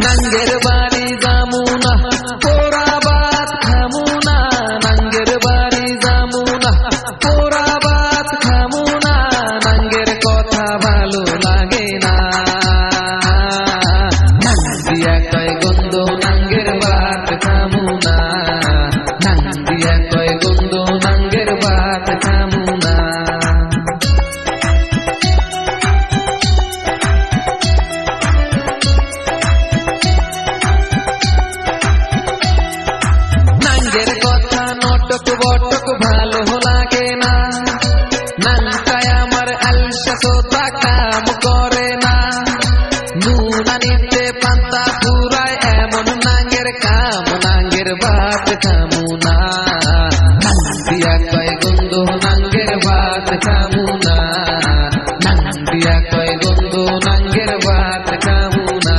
নাঙ্গের বাড়ি যামুনা পোড়া ভাত খামুনা, নাঙ্গের বাড়ি যামুনা পোড়া ভাত খামুনা, নাঙ্গের কথা ভালো লাগে না। নাঙ্গিয়া কয় গন্ধ নাঙ্গের ভাত খামুনা, নাঙ্গিয়া কয় গন্ধ নাঙ্গের ভাত খামুনা। নাঙ্গের কথা নটক বটক ভালো লাগে না, নাঙ্গায় আমার আলসা সোতা কাম করে না। নুন আনিতে পান্তা পুরায় এমন নাঙ্গের কাম, নাঙ্গের ভাত খামুনা। নাঙ্গিয়া কয় গন্ধ নাঙ্গের ভাত খামুনা, নাঙ্গিয়া কয় গন্ধ নাঙ্গের ভাত খামুনা।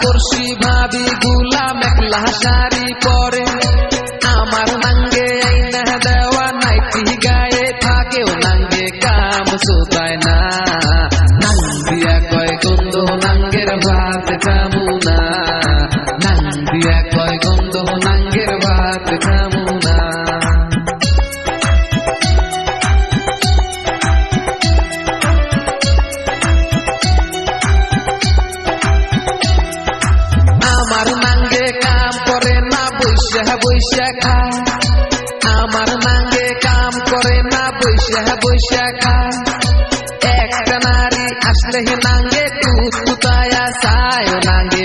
পড়শি ভাবি গুলা মেঘলা শাড়ি পরে, আমার নাঙ্গে আইনা দেওয়া নাইটি গায়ে থাকেও নাঙ্গে কাম সোতায় না। নাঙ্গিয়া কয় গন্ধ নাঙ্গের ভাত খামুনা, নাঙ্গিয়া কয় গন্ধ নাঙ্গের ভাত খামুনা। আমার নাঙ্গে কাম করে না বৈশা বৈশা খায়, আমার নাঙ্গে কাম করে না বৈশা বৈশা খায়। একটা নারী আসলে নাঙ্গে তুতায়া চায়, নাঙ্গে